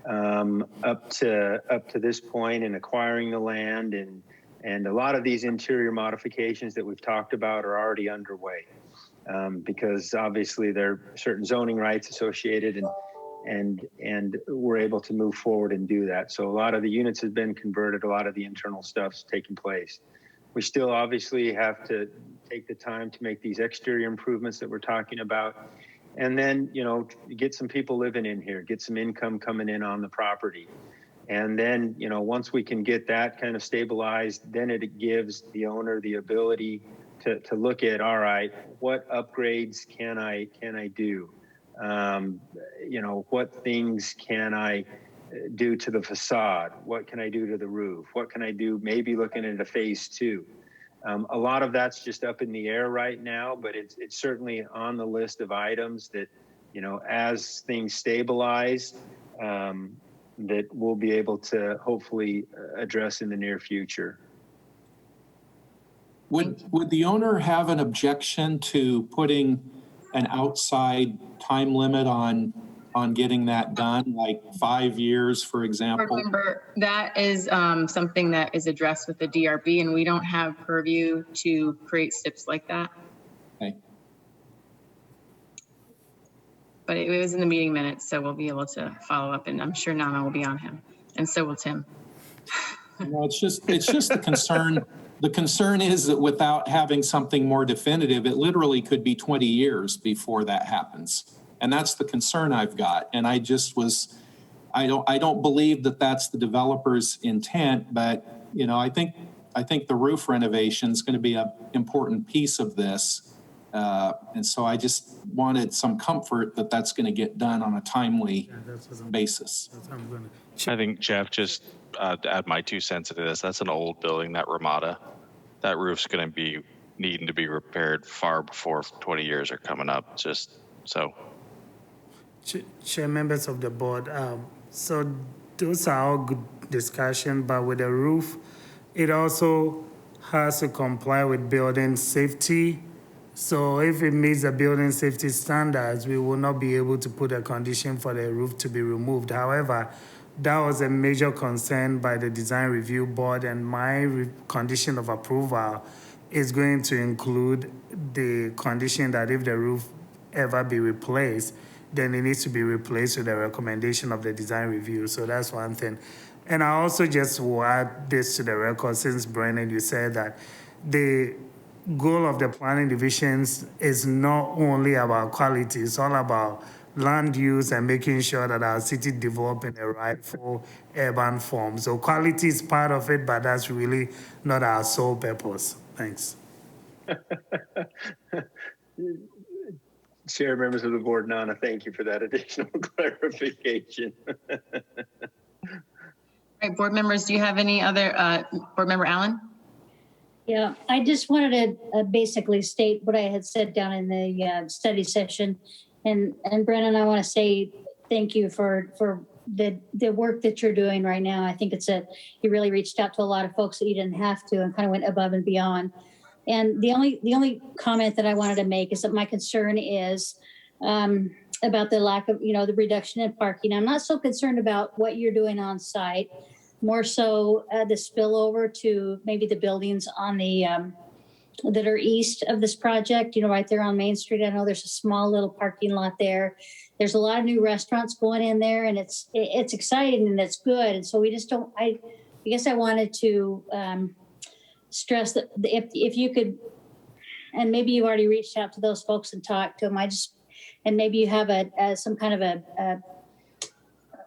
up to this point in acquiring the land, and a lot of these interior modifications that we've talked about are already underway. Because obviously there are certain zoning rights associated, and we're able to move forward and do that. So a lot of the units have been converted, a lot of the internal stuff's taking place. We still obviously have to take the time to make these exterior improvements that we're talking about, and then get some people living in here, get some income coming in on the property. And then once we can get that kind of stabilized, then it gives the owner the ability to look at, all right, what upgrades can I do? What things can I do to the facade? What can I do to the roof? What can I do? Maybe looking at a phase 2. A lot of that's just up in the air right now, but it's certainly on the list of items that, as things stabilize, that we'll be able to hopefully address in the near future. Would the owner have an objection to putting an outside time limit on getting that done, like 5 years, for example? Remember, that is something that is addressed with the DRB, and we don't have purview to create SIPs like that. Okay. But it was in the meeting minutes, so we'll be able to follow up, and I'm sure Nama will be on him, and so will Tim. No, it's just the concern. The concern is that without having something more definitive, it literally could be 20 years before that happens. And that's the concern I've got. And I don't believe that that's the developer's intent, but I think the roof renovation is going to be an important piece of this. And so I just wanted some comfort that that's going to get done on a timely basis. I think, Jeff, just to add my 2 cents into this, that's an old building, that Ramada. That roof's going to be needing to be repaired far before 20 years are coming up, just so. Chair, members of the board, so those are all good discussion, but with the roof, it also has to comply with building safety. So if it meets the building safety standards, we will not be able to put a condition for the roof to be removed. However, that was a major concern by the design review board, and my condition of approval is going to include the condition that if the roof ever be replaced, then it needs to be replaced with the recommendation of the design review. So that's one thing. And I also just will add this to the record, since Brennan, you said that the goal of the planning divisions is not only about quality, it's all about land use and making sure that our city develop in a rightful urban form. So quality is part of it, but that's really not our sole purpose. Thanks. Chair, members of the board, Nana, thank you for that additional clarification. All right, board members, do you have any other, board member Allen? Yeah, I just wanted to basically state what I had said down in the study session. And Brennan, I want to say thank you for the work that you're doing right now. I think you really reached out to a lot of folks that you didn't have to, and kind of went above and beyond. And the only comment that I wanted to make is that my concern is about the lack of, the reduction in parking. I'm not so concerned about what you're doing on site, more so the spillover to maybe the buildings on the that are east of this project, right there on Main Street. I know there's a small little parking lot there. There's a lot of new restaurants going in there, and it's exciting and it's good. And so we just don't, I guess I wanted to stress that if you could, and maybe you've already reached out to those folks and talked to them, and maybe you have some kind of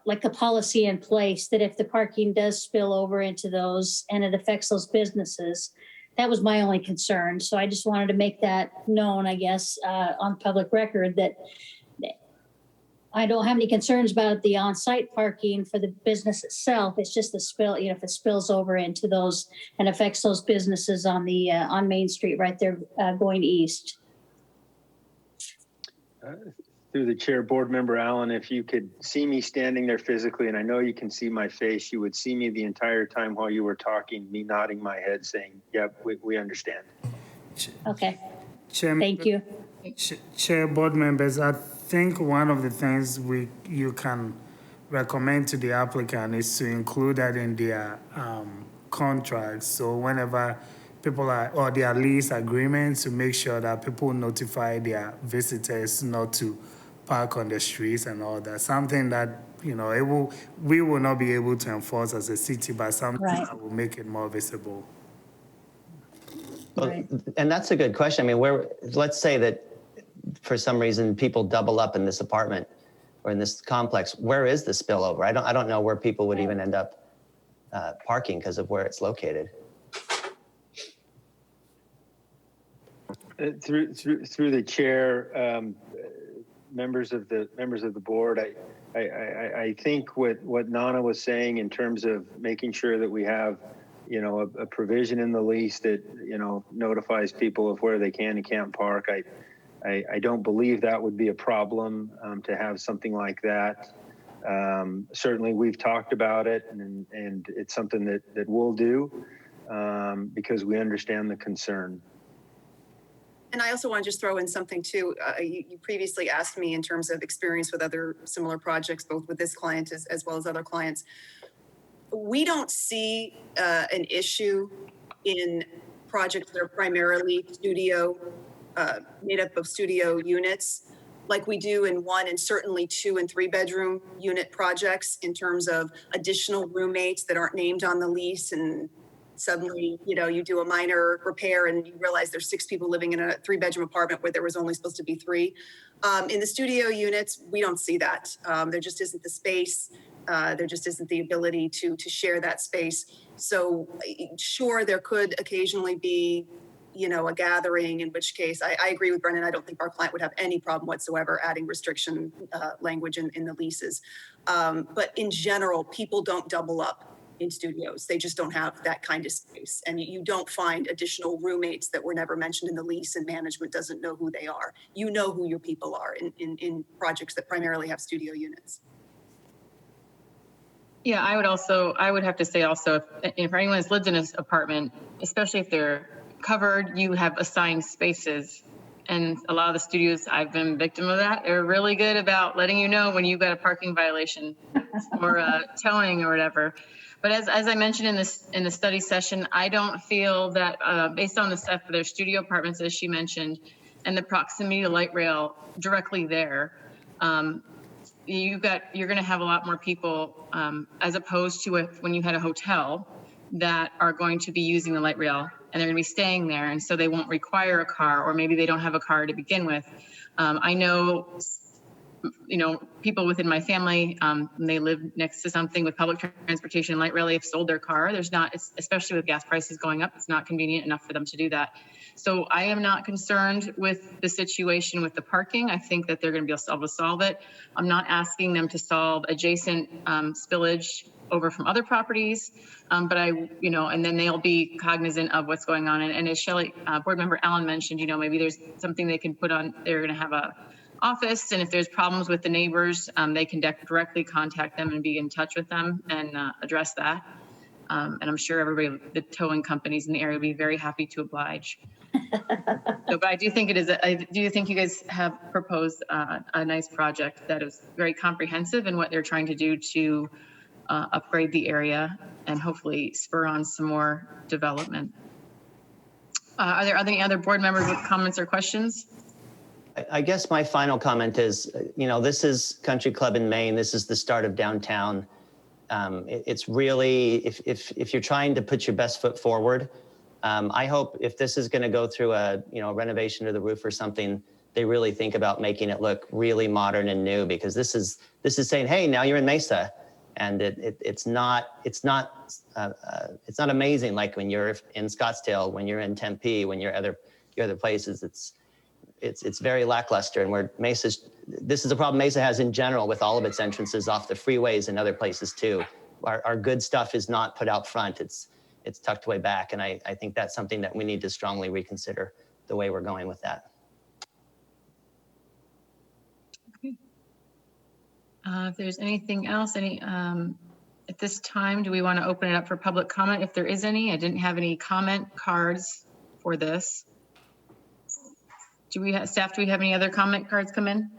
like a policy in place that if the parking does spill over into those and it affects those businesses. That was my only concern. So I just wanted to make that known, I guess, on public record, that I don't have any concerns about the on-site parking for the business itself. It's just the spill, if it spills over into those and affects those businesses on the on Main Street right there going east. Through the chair, board member Allen, if you could see me standing there physically, and I know you can see my face, you would see me the entire time while you were talking, me nodding my head saying, yep, we understand. Okay. Chair, thank you. Chair, board members, I think one of the things you can recommend to the applicant is to include that in their contracts. So whenever people or their lease agreements, to make sure that people notify their visitors not to park on the streets and all that. Something that, we will not be able to enforce as a city, but something that will make it more visible. Well, and that's a good question. I mean, let's say that for some reason people double up in this apartment or in this complex. Where is the spillover? I don't know where people would even end up parking because of where it's located. Through the chair, members of the board, I think what Nana was saying in terms of making sure that we have, a provision in the lease that, notifies people of where they can and can't park. I don't believe that would be a problem to have something like that. Certainly we've talked about it, and it's something that we'll do because we understand the concern. And I also want to just throw in something too. You previously asked me in terms of experience with other similar projects, both with this client as well as other clients. We don't see an issue in projects that are primarily made up of studio units, like we do in 1 and certainly 2 and 3 bedroom unit projects, in terms of additional roommates that aren't named on the lease, and suddenly, you do a minor repair and you realize there's 6 people living in a 3-bedroom apartment where there was only supposed to be 3. In the studio units, we don't see that. There just isn't the space. There just isn't the ability to share that space. So sure, there could occasionally be, a gathering, in which case I agree with Brennan. I don't think our client would have any problem whatsoever adding restriction language in the leases. But in general, people don't double up in studios. They just don't have that kind of space. And you don't find additional roommates that were never mentioned in the lease, and management doesn't know who they are. You know who your people are in projects that primarily have studio units. Yeah, I would have to say also, if anyone has lived in this apartment, especially if they're covered, you have assigned spaces and a lot of the studios, I've been a victim of that. They're really good about letting you know when you've got a parking violation or towing or whatever. But as I mentioned in the study session, I don't feel that based on the stuff for their studio apartments, as she mentioned, and the proximity to light rail directly there, you're going to have a lot more people as opposed to when you had a hotel that are going to be using the light rail and they're going to be staying there, and so they won't require a car, or maybe they don't have a car to begin with. I know, people within my family, they live next to something with public transportation and light rail, they've sold their car. Especially with gas prices going up, it's not convenient enough for them to do that. So I am not concerned with the situation with the parking. I think that they're going to be able to solve it. I'm not asking them to solve adjacent spillage over from other properties, but and then they'll be cognizant of what's going on. And as Shelley, board member Allen mentioned, maybe there's something they can put on, they're going to have a office, and if there's problems with the neighbors, they can directly contact them and be in touch with them and address that. And I'm sure everybody, the towing companies in the area, will be very happy to oblige. But I do think I do think you guys have proposed a nice project that is very comprehensive in what they're trying to do to upgrade the area and hopefully spur on some more development. Are there any other board members with comments or questions? I guess my final comment is, this is Country Club in Maine. This is the start of downtown. It's really, if you're trying to put your best foot forward, I hope if this is going to go through a renovation to the roof or something, they really think about making it look really modern and new, because this is saying, hey, now you're in Mesa, and it's not amazing like when you're in Scottsdale, when you're in Tempe, when you're other places. It's very lackluster, and where this is a problem Mesa has in general with all of its entrances off the freeways and other places too. Our good stuff is not put out front. It's tucked way back, and I think that's something that we need to strongly reconsider the way we're going with that. Okay. If there's anything else, at this time, do we want to open it up for public comment? If there is any, I didn't have any comment cards for this. Staff, do we have any other comment cards come in?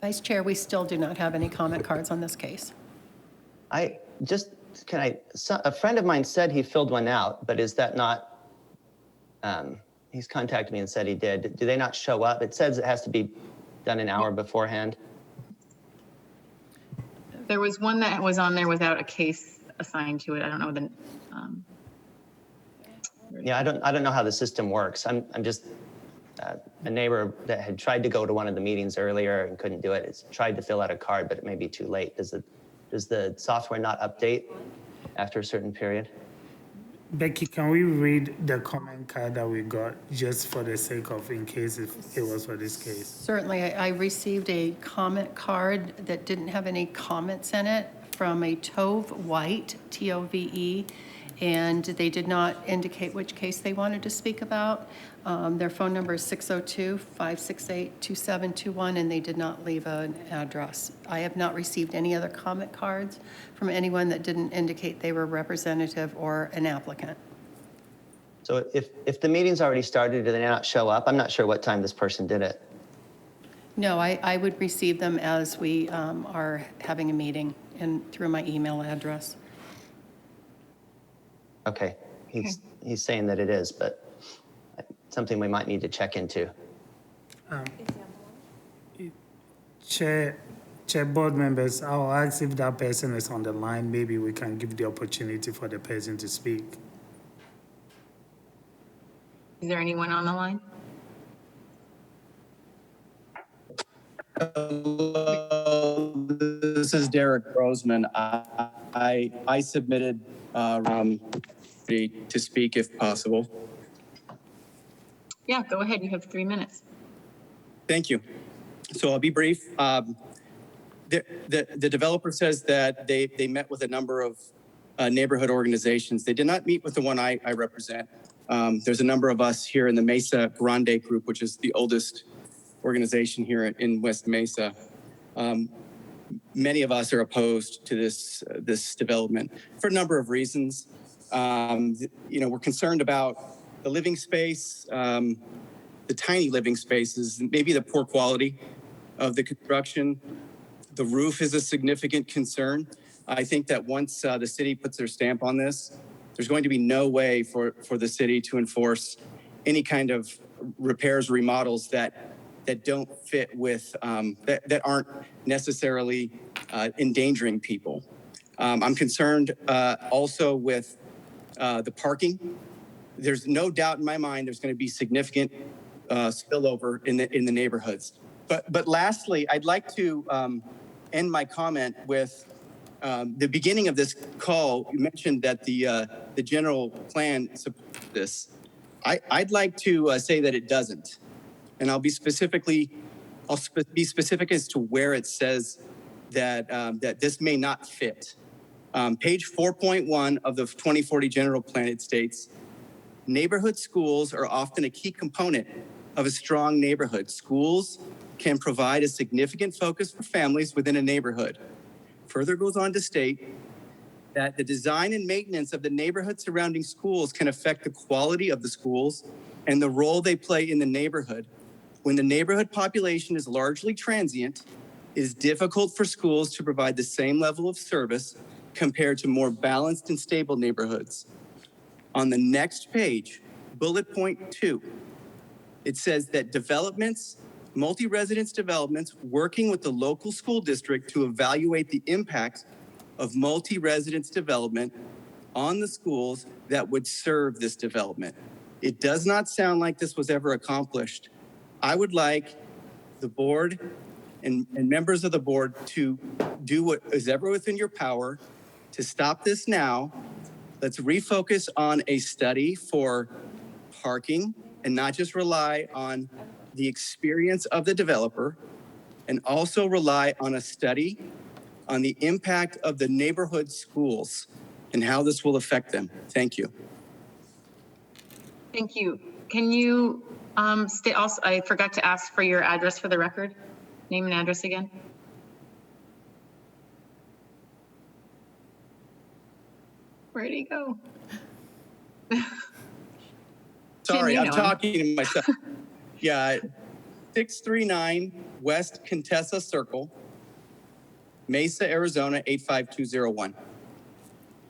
Vice Chair, we still do not have any comment cards on this case. A friend of mine said he filled one out, but is that not, he's contacted me and said he did. Do they not show up? It says it has to be done an hour beforehand. There was one that was on there without a case assigned to it. I don't know the. Yeah, I don't know how the system works. I'm just a neighbor that had tried to go to one of the meetings earlier and couldn't do it. It's tried to fill out a card, but it may be too late. Does the software not update after a certain period? Becky, can we read the comment card that we got just for the sake of in case if it was for this case? Certainly, I received a comment card that didn't have any comments in it from a Tove White, Tove, and they did not indicate which case they wanted to speak about. Their phone number is 602-568-2721, and they did not leave an address. I have not received any other comment cards from anyone that didn't indicate they were representative or an applicant. So if the meeting's already started, do they not show up? I'm not sure what time this person did it. No, I would receive them as we are having a meeting and through my email address. Okay, he's saying that it is, but something we might need to check into. Chair, board members, I'll ask if that person is on the line. Maybe we can give the opportunity for the person to speak. Is there anyone on the line? Hello, this is Derek Roseman. I submitted to speak if possible. Yeah, go ahead. You have 3 minutes. Thank you. So I'll be brief. The developer says that they met with a number of neighborhood organizations. They did not meet with the one I represent. There's a number of us here in the Mesa Grande group, which is the oldest organization here in West Mesa. Many of us are opposed to this development for a number of reasons. We're concerned about the living space. the tiny living spaces, maybe the poor quality of the construction. The roof is a significant concern. I think that once the city puts their stamp on this, there's going to be no way for the city to enforce any kind of repairs, remodels that don't fit with, that aren't necessarily endangering people. I'm concerned also with the parking. There's no doubt in my mind there's going to be significant spillover in the neighborhoods. But lastly, I'd like to end my comment with the beginning of this call. You mentioned that the general plan supports this. I'd like to say that it doesn't, and I'll be specific as to where it says that that this may not fit. Page 4.1 of the 2040 general plan, it states, neighborhood schools are often a key component of a strong neighborhood. Schools can provide a significant focus for families within a neighborhood. Further goes on to state that the design and maintenance of the neighborhood surrounding schools can affect the quality of the schools and the role they play in the neighborhood. When the neighborhood population is largely transient, it is difficult for schools to provide the same level of service compared to more balanced and stable neighborhoods. On the next page, bullet point 2, it says that developments, multi-residence developments, working with the local school district to evaluate the impact of multi-residence development on the schools that would serve this development. It does not sound like this was ever accomplished. I would like the board and members of the board to do what is ever within your power to stop this now. Let's refocus on a study for parking and not just rely on the experience of the developer, and also rely on a study on the impact of the neighborhood schools and how this will affect them. Thank you. Thank you. Can you state also, I forgot to ask for your address for the record. Name and address again. Where'd he go? Sorry, Jim, I'm talking to myself. Yeah, 639 West Contessa Circle, Mesa, Arizona, 85201.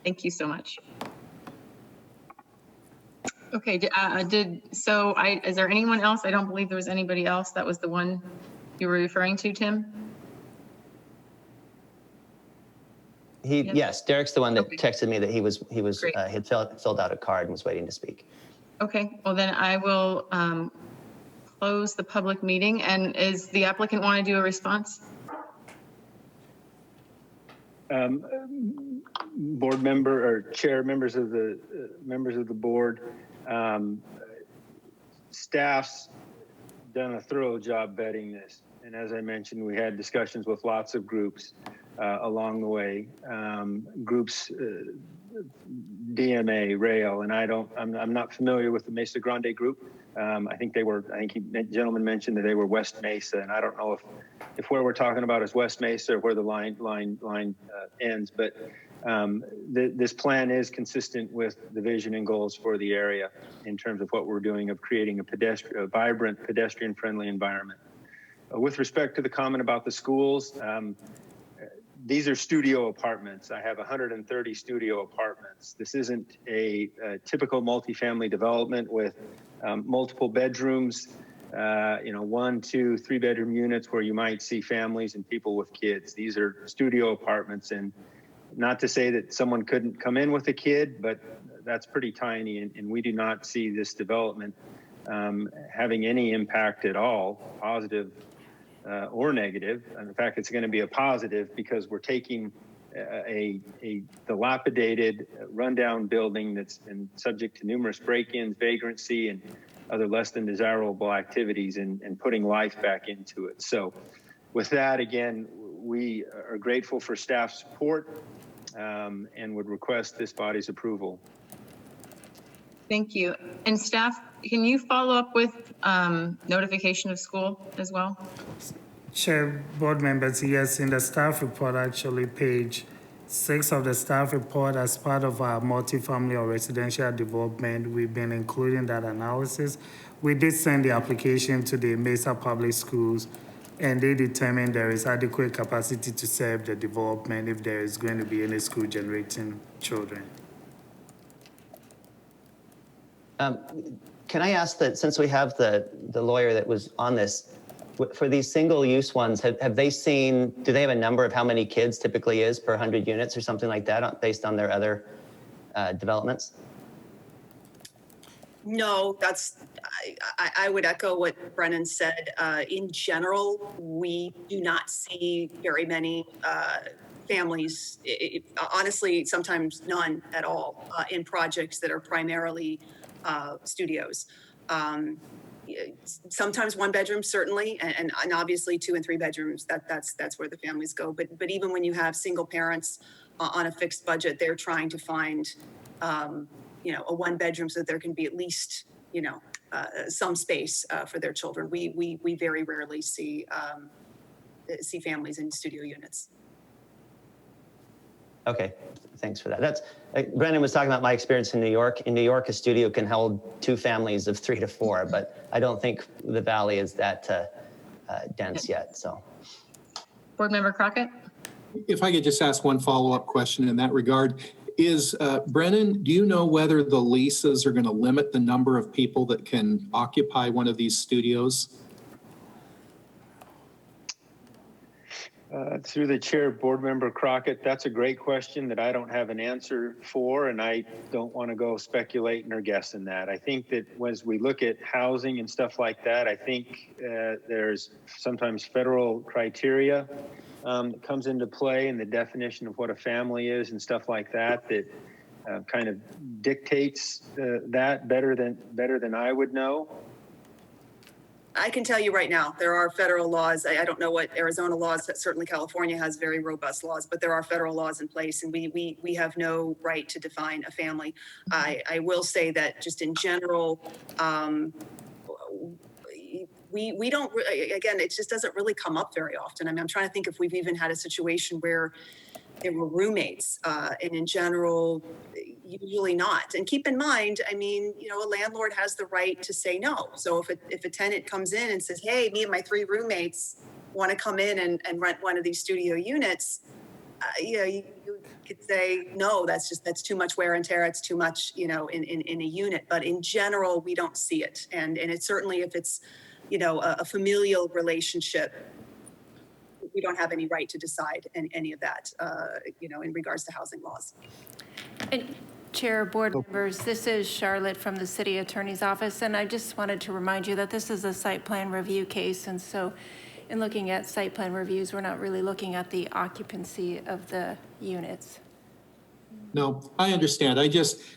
Thank you so much. Okay, is there anyone else? I don't believe there was anybody else. That was the one you were referring to, Tim? Yes, Derek's the one that Okay. texted me that he Great. had filled out a card and was waiting to speak. Okay, well then I will close the public meeting. And is the applicant want to do a response? Board member or chair, members of the board, staff's done a thorough job vetting this. And as I mentioned, we had discussions with lots of groups along the way. Groups, DMA, Rail, and I'm not familiar with the Mesa Grande group. I think the gentleman mentioned that they were West Mesa, and I don't know if where we're talking about is West Mesa or where the line ends, but this plan is consistent with the vision and goals for the area in terms of what we're doing of creating a vibrant pedestrian-friendly environment. With respect to the comment about the schools, these are studio apartments. I have 130 studio apartments. This isn't a typical multifamily development with multiple bedrooms, 1, 2, 3 bedroom units where you might see families and people with kids. These are studio apartments, and not to say that someone couldn't come in with a kid, but that's pretty tiny, and we do not see this development having any impact at all, positive or negative. And in fact, it's going to be a positive because we're taking a dilapidated, rundown building that's been subject to numerous break-ins, vagrancy, and other less than desirable activities and putting life back into it. So with that, again, we are grateful for staff support and would request this body's approval. Thank you. And staff, can you follow up with notification of school as well? Chair, board members, yes, in the staff report, actually, page 6 of the staff report, as part of our multifamily or residential development, we've been including that analysis we did send the application to the Mesa Public Schools, and they determined there is adequate capacity to serve the development if there is going to be any school generating children. Can I ask that, since we have the lawyer that was on this, for these single-use ones, have they seen, do they have a number of how many kids typically is per 100 units or something like that based on their other developments? No, I would echo what Brennan said. In general, we do not see very many families, honestly, sometimes none at all, in projects that are primarily studios. Sometimes one bedroom, certainly, and obviously 2 and 3 bedrooms. That's where the families go. But even when you have single parents on a fixed budget, they're trying to find a 1 bedroom so that there can be at least some space for their children. We very rarely see families in studio units. Okay, thanks for that. That's Brennan was talking about my experience in New York. In New York, a studio can hold 2 families of 3 to 4, but I don't think the Valley is that dense yet. So, Board Member Crockett? If I could just ask one follow-up question in that regard. Is, Brennan, do you know whether the leases are going to limit the number of people that can occupy one of these studios? Through the chair, Board Member Crockett, that's a great question that I don't have an answer for, and I don't want to go speculating or guessing that. I think that as we look at housing and stuff like that, I think there's sometimes federal criteria that comes into play in the definition of what a family is and stuff like that, that kind of dictates that better than I would know. I can tell you right now, there are federal laws. I don't know what Arizona laws, certainly California has very robust laws, but there are federal laws in place, and we have no right to define a family. I will say that just in general, we don't, again, it just doesn't really come up very often. I mean, I'm trying to think if we've even had a situation where there were roommates, and in general, usually not. And keep in mind, I mean, a landlord has the right to say no. So if a tenant comes in and says, hey, me and my 3 roommates want to come in and rent one of these studio units, you could say, no, that's too much wear and tear. It's too much, in a unit. But in general, we don't see it. And it's certainly if it's, a familial relationship, we don't have any right to decide any of that, in regards to housing laws. And Chair, board members, this is Charlotte from the City Attorney's Office, and I just wanted to remind you that this is a site plan review case, and so in looking at site plan reviews, we're not really looking at the occupancy of the units. No, I understand.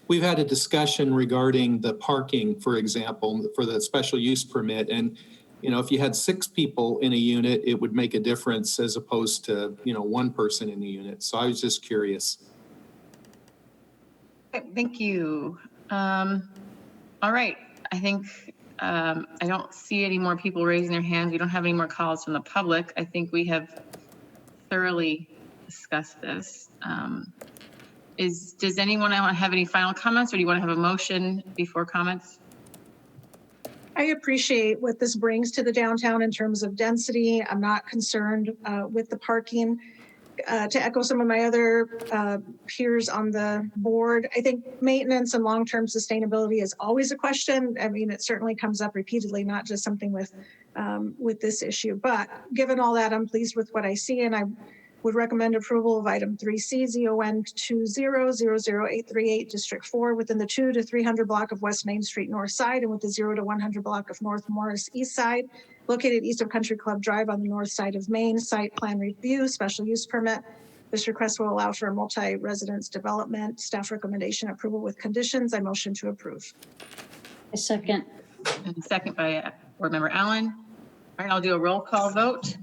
We've had a discussion regarding the parking, for example, for the special use permit. And, if you had 6 people in a unit, it would make a difference as opposed to, 1 person in the unit. So I was just curious. Okay, thank you. All right. I think I don't see any more people raising their hands. We don't have any more calls from the public. I think we have thoroughly discussed this. Does anyone have any final comments, or do you want to have a motion before comments? I appreciate what this brings to the downtown in terms of density. I'm not concerned with the parking. To echo some of my other peers on the board, I think maintenance and long-term sustainability is always a question. I mean, it certainly comes up repeatedly, not just something with this issue. But given all that, I'm pleased with what I see, and I would recommend approval of item 3C, ZON 2000838, District 4, within the 2 to 300 block of West Main Street North Side and with the 0 to 100 block of North Morris East Side, located east of Country Club Drive on the north side of Main. Site plan review, special use permit. This request will allow for a multi-residence development. Staff recommendation approval with conditions. I motion to approve. A second. And second by Board Member Allen. All right, I'll do a roll call vote.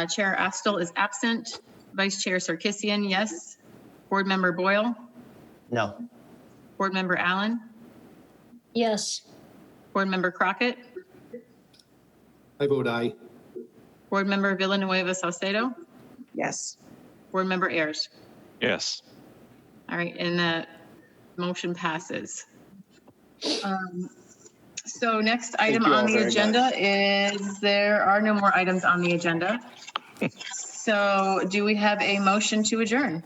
Chair Astle is absent. Vice Chair Sarkisian, yes. Board Member Boyle? No. Board Member Allen? Yes. Board Member Crockett? I vote aye. Board Member Villanueva Salcedo? Yes. Board Member Ayers? Yes. All right, and that motion passes. So next item you all on the very agenda is, there are no more items on the agenda. So do we have a motion to adjourn?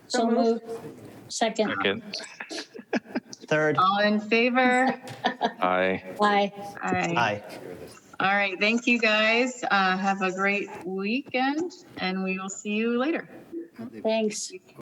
So moved. Second. Second. Third. All in favor? Aye. Aye. All right. Aye. All right. Thank you, guys. Have a great weekend, and we will see you later. Thanks.